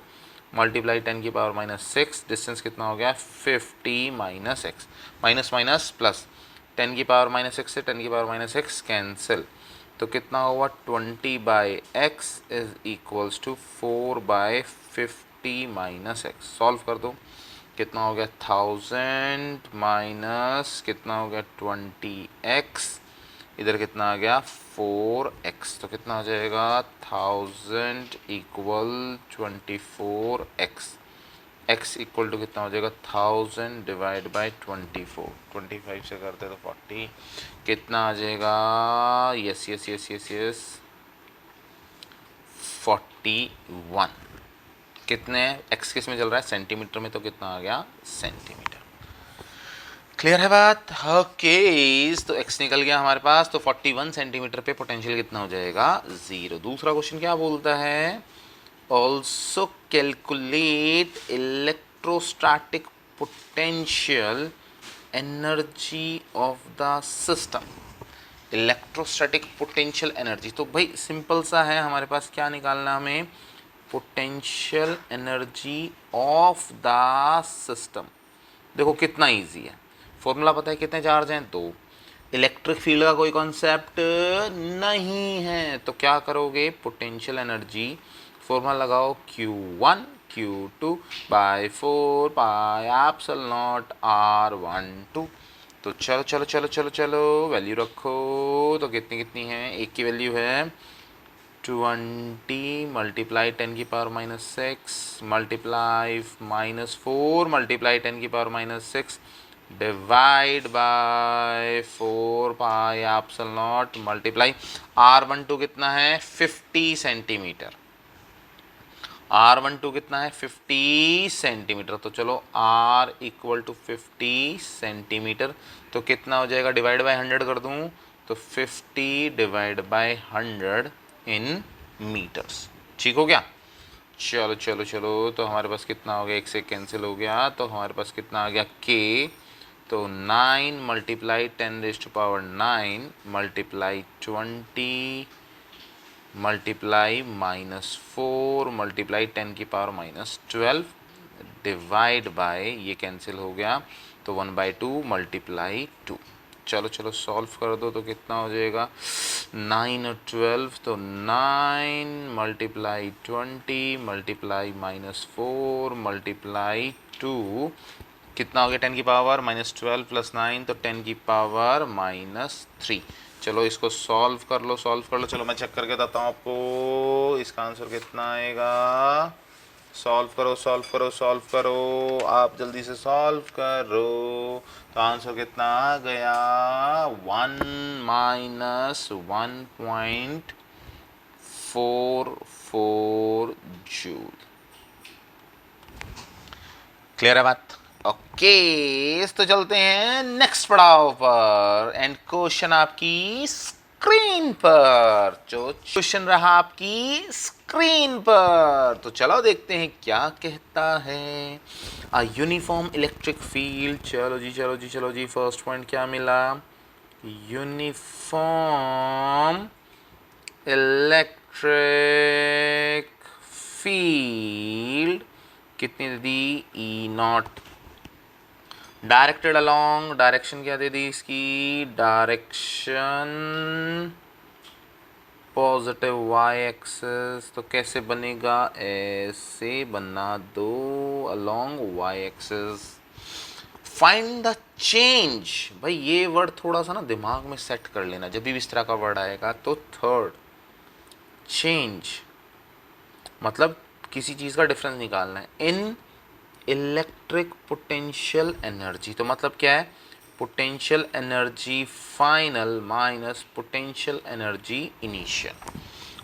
मल्टीप्लाई 10 की पावर माइनस 6, डिस्टेंस कितना हो गया 50 minus x, minus minus plus 10 की पावर माइनस 6 से 10 की पावर माइनस 6 कैंसिल, तो कितना हुआ 20 by x is equals to 4 by 50 minus x। Solve कर दो, कितना हो गया 1000 माइनस कितना हो गया 20x, इधर कितना आ गया 4x, तो कितना हो जाएगा 1000 equal 24x, x equal to कितना हो जाएगा 1000 डिवाइड बाई 24, 25 से करते तो 40, कितना आ जाएगा, yes yes yes yes yes 41, कितने x किस में चल रहा है, सेंटीमीटर में, तो कितना आ गया सेंटीमीटर। क्लियर है बात, ओके। तो x निकल गया हमारे पास, तो 41 सेंटीमीटर पे पोटेंशियल कितना हो जाएगा 0। दूसरा क्वेश्चन क्या बोलता है, also calculate electrostatic potential energy of the system. Electrostatic potential energy, तो भाई सिंपल सा है, हमारे पास क्या निकालना हमें, potential energy of the system. देखो कितना इजी है, फॉर्मूला पता है, कितने चार्ज हैं, 2, इलेक्ट्रिक फील्ड का कोई कॉन्सेप्ट नहीं है, तो क्या करोगे, पोटेंशियल एनर्जी फॉर्मूला लगाओ Q1 Q2 by 4 pi epsilon naught R12। तो चलो चलो चलो चलो चलो वैल्यू रखो, तो कितनी कितनी है, एक की वैल्यू है 20 मल्टीप्लाई 10 की पावर माइनस 6 मल्टीप्लाई -4 मल्टीप्लाई 10 की power minus 6 divide by 4 pi epsilon not multiply R12 कितना है 50 सेंटीमीटर, R12 कितना है 50 सेंटीमीटर, तो चलो R इक्वल टू 50 सेंटीमीटर, तो कितना हो जाएगा, डिवाइड बाय 100 कर दूं तो 50 डिवाइड बाय 100 इन मीटर्स। ठीक हो गया। चलो चलो चलो, तो हमारे पास कितना हो गया, एक से कैंसिल हो गया, तो हमारे पास कितना आ गया K, तो 9 multiply 10⁻9 multiply 20 multiply -4 multiply 10⁻12 divide by, ये कैंसिल हो गया, तो 1/2 मल्टीप्लाई 2। चलो चलो सॉल्व कर दो, तो कितना हो जाएगा, 9 और 12, तो 9 मल्टीप्लाई 20 मल्टीप्लाई -4 मल्टीप्लाई 2, कितना हो गया, 10⁻12 प्लस 9, तो 10⁻3। चलो इसको सॉल्व कर लो, सॉल्व कर लो, चलो मैं चेक करके बताता हूँ आपको इसका आंसर कितना आएगा। सॉल्व करो सॉल्व करो सॉल्व करो, आप जल्दी से सॉल्व करो, तो आंसर कितना आ गया, 1 माइनस 1.44 जूल। क्लियर है बात? ओके, तो चलते हैं नेक्स्ट पड़ाव पर, एंड क्वेश्चन आपकी स्क्रीन पर, जो क्वेश्चन रहा आपकी स्क्रीन पर, तो चलो देखते हैं क्या कहता है। अ यूनिफॉर्म इलेक्ट्रिक फील्ड, चलो जी चलो जी चलो जी, फर्स्ट पॉइंट क्या मिला, यूनिफॉर्म इलेक्ट्रिक फील्ड कितनी दे दी, E0, डायरेक्टेड अलोंग, डायरेक्शन क्या दे दी इसकी, डायरेक्शन पॉजिटिव वाई एक्सिस, तो कैसे बनेगा, ऐसे बना दो along Y axis. Find the change, भाई ये वर्ड थोड़ा सा ना दिमाग में सेट कर लेना, जब भी इस तरह का वर्ड आएगा, तो थर्ड चेंज मतलब किसी चीज़ का डिफरेंस निकालना है, इन इलेक्ट्रिक पोटेंशियल एनर्जी, तो मतलब क्या है, potential energy final minus potential energy initial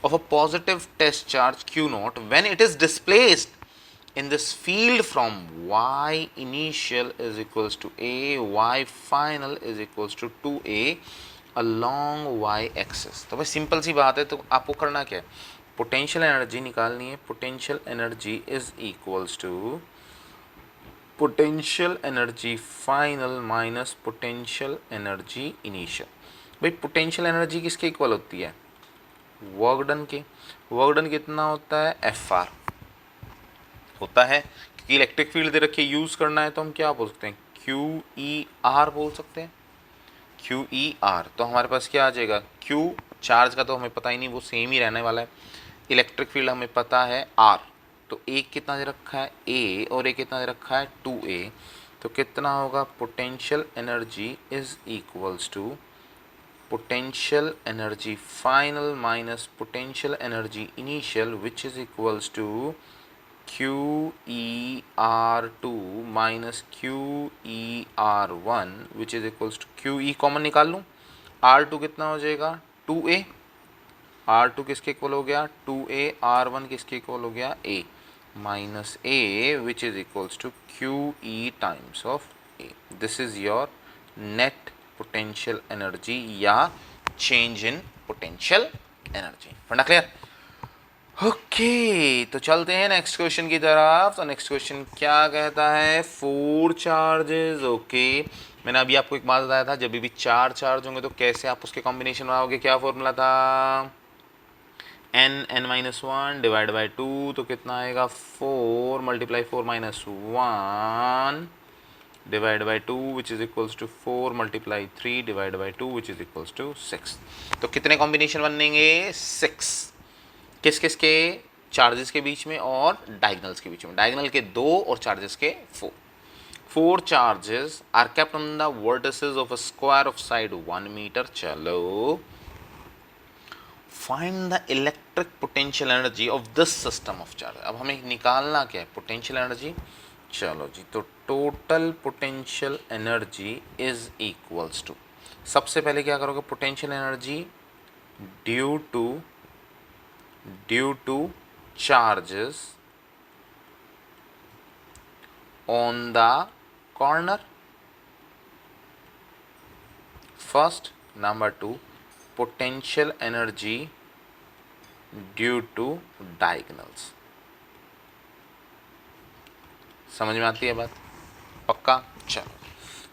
of a positive test charge Q0 when it is displaced in this field from y initial is equals to a, y final is equals to 2a along y axis। तो भाई simple सी बात है, तो आपको करना क्या है, potential energy निकालनी है, potential energy is equals to potential energy final minus potential energy initial. भाई पोटेंशियल एनर्जी किसके इक्वल होती है, वर्क डन के, वर्क डन कितना होता है, Fr होता है, क्योंकि इलेक्ट्रिक फील्ड दे रखी है, यूज करना है, तो हम क्या बोल सकते हैं, QER बोल सकते हैं, QER। तो हमारे पास क्या आ जाएगा, Q चार्ज का तो हमें पता ही नहीं, वो सेम ही रहने वाला है, इलेक्ट्रिक फील्ड हमें पता है R, तो एक कितना दे रखा है A और एक कितना दे रखा है 2A, तो कितना होगा, potential energy is equals to potential energy final minus potential energy initial which is equals to QER2 minus QER1 which is equals to QE common निकाल लूँ, R2 कितना हो जाएगा 2A, R2 किसके इक्वल हो गया 2A, R1 किसके equal हो गया A minus A which is equals to QE times of A। This is your net potential energy या चेंज इन पोटेंशियल एनर्जी। फंडा क्लियर? ओके, तो चलते हैं नेक्स्ट क्वेश्चन की तरफ। तो नेक्स्ट क्वेश्चन क्या कहता है, 4 चार्जेस। ओके, मैंने अभी आपको एक बात बताया था, जब भी 4 चार्ज होंगे तो कैसे आप उसके कॉम्बिनेशन बनाओगे, क्या फॉर्मूला था, n-1 डिवाइड बाई 2, तो कितना आएगा 4 multiply 4 minus 1 divide by 2 which is equals to 4 multiply 3 divide by 2 which is equals to 6। तो कितने कॉम्बिनेशन बनेंगे, 6, किस किस के, चार्जेस के बीच में और डायगनल्स के बीच में, डायगनल के 2 और चार्जेस के 4 charges are kept on the vertices of a square of side 1 metre. चलो find the electric potential energy of this system of charge. अब हमें निकालना क्या है, पोटेंशियल एनर्जी। चलो जी, तो total potential energy is equals to, सबसे पहले क्या करोगे, potential energy due to charges on the corner first, number 2 potential energy due to diagonals. समझ में आती है बात? पक्का? चलो,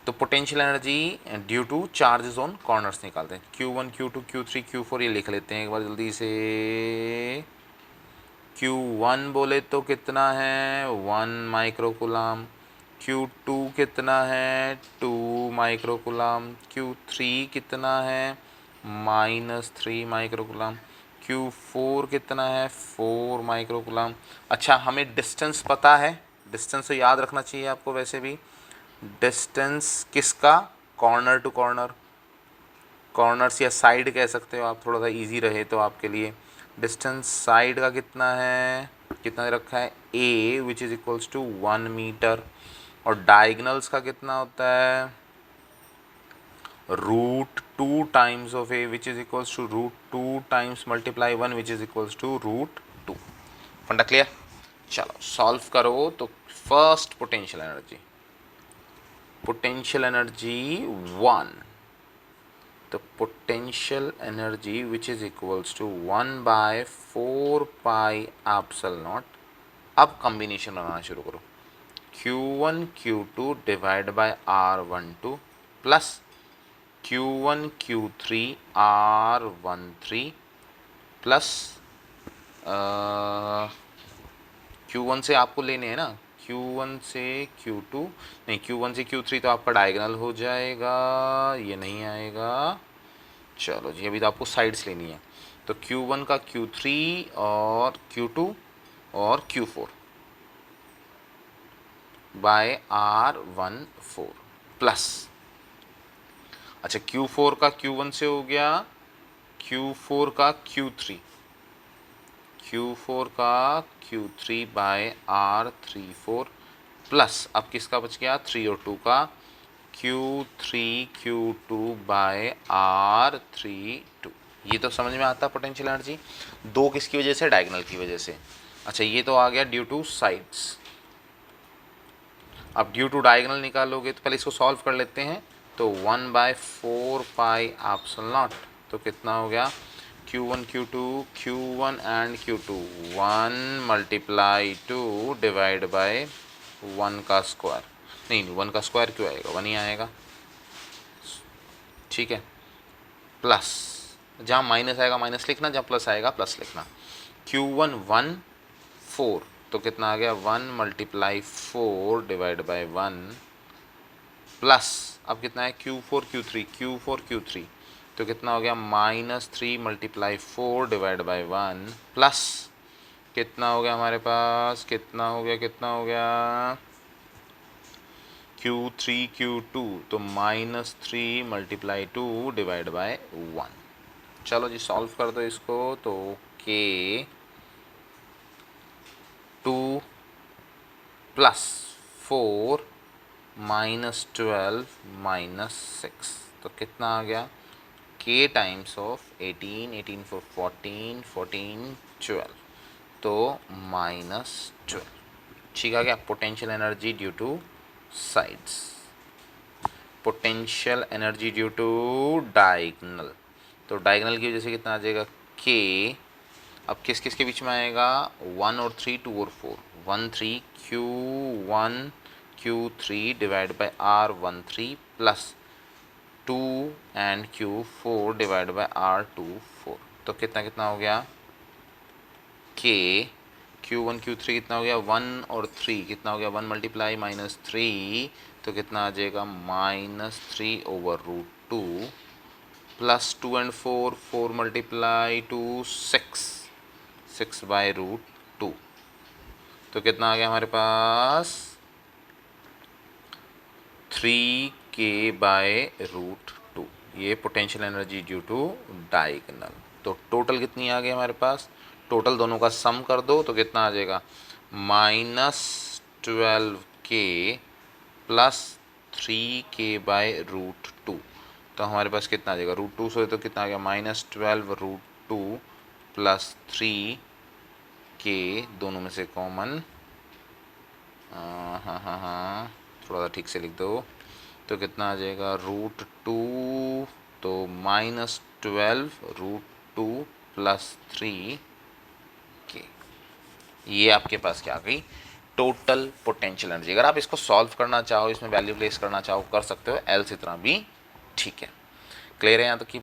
तो potential energy due to charges on corners निकालते हैं। Q1 Q2 Q3 Q4 ये लिख लेते हैं एक बार जल्दी से। Q1 बोले तो कितना है 1 माइक्रोकुलाम, Q2 कितना है 2 माइक्रोकुलाम, Q3 कितना है -3 माइक्रोकुलाम, Q4 कितना है 4 माइक्रोकुलाम। अच्छा, हमें डिस्टेंस पता है, डिस्टेंस तो याद रखना चाहिए आपको वैसे भी। डिस्टेंस किसका? कॉर्नर टू कॉर्नर, कॉर्नर्स या साइड कह सकते हो आप, थोड़ा सा इजी रहे तो आपके लिए। डिस्टेंस साइड का कितना है, कितना रखा है a which is equals to 1 metre, और डायगनल्स का कितना होता है √2 times of a which is equals to √2 times multiply 1 which is equals to √2। फंडा क्लियर? चलो सॉल्व करो तो फर्स्ट पोटेंशियल एनर्जी 1, तो potential energy which is equals to 1/4 pi epsilon naught. अब कॉम्बिनेशन बनाना शुरू करो। Q1 Q2 divide bye R12 plus Q1 Q3 R13 plus Q1 से आपको लेने हैं ना, Q1 से Q2 नहीं, Q1 से Q3 तो आपका डायगोनल हो जाएगा, ये नहीं आएगा। चलो जी, अभी तो आपको साइड्स लेनी है, तो Q1 का Q3 और Q2 और Q4 बाय R14 प्लस, अच्छा Q4 का Q1 से हो गया, Q4 का Q3, Q4 का Q3 बाय R34 प्लस, अब किसका बच गया 3 और 2 का Q3 Q2 बाय R32। ये तो समझ में आता पोटेंशियल एनर्जी। दो किसकी वजह से? डायगोनल की वजह से। अच्छा, ये तो आ गया ड्यू टू साइड्स। अब ड्यू टू डायगोनल निकालोगे तो पहले इसको सॉल्व कर लेते हैं। तो 1/4 पाई एप्सिलॉन नॉट, तो कितना हो गया Q1 Q2 Q1 and Q2 1 multiply 2 divide by 1 का स्क्वायर, नहीं 1 का स्क्वायर क्यों आएगा, 1 ही आएगा, ठीक है। प्लस, जहाँ माइनस आएगा माइनस लिखना, जहाँ प्लस आएगा प्लस लिखना। Q1 1 4, तो कितना आ गया 1 मल्टीप्लाई 4 डिवाइड बाय 1 प्लस, अब कितना है Q4 Q3 तो कितना हो गया -3 मल्टीप्लाई 4 डिवाइड बाय 1 प्लस, कितना हो गया हमारे पास, कितना हो गया Q3 Q2 तो -3 मल्टीप्लाई 2 डिवाइड बाय 1। चलो जी सॉल्व कर दो इसको, तो K 2 प्लस 4 -12 -6, तो कितना आ गया K टाइम्स ऑफ 18, 18 for 14, 14 12, तो -12। ठीक आ गया potential energy due to sides, potential energy due to diagonal. तो डायगोनल की वजह से कितना आ जाएगा K, अब किस किस के बीच में आएगा 1 और 3, 2 और 4, 1 3 Q1 Q3 divide bye R13 plus 2 and Q4 divide by R24, तो कितना कितना हो गया K Q1 Q3 कितना हो गया 1 और 3, कितना हो गया 1 मल्टीप्लाई -3, तो कितना आ जाएगा -3 over √2 plus 2 and 4, 4 multiply 2 6, 6 by √2, तो कितना आ गया हमारे पास 3K बाय √2। ये potential energy due to diagonal. तो टोटल कितनी आ गई हमारे पास, टोटल दोनों का सम कर दो तो कितना आ जाएगा -12K प्लस 3K बाय √2, तो हमारे पास कितना आ जाएगा √2 से तो कितना आ गया -12 √2 प्लस 3K, दोनों में से कॉमन हाँ हाँ हाँ, थोड़ा सा ठीक से लिख दो। तो कितना आ जाएगा, √2, तो -12 √2 + 3 के। ये आपके पास क्या आ गई, टोटल पोटेंशियल एनर्जी। अगर आप इसको सॉल्व करना चाहो, इसमें वैल्यू प्लेस करना चाहो, कर सकते हो, एल्स इतना भी ठीक है। क्लियर है यहाँ तक की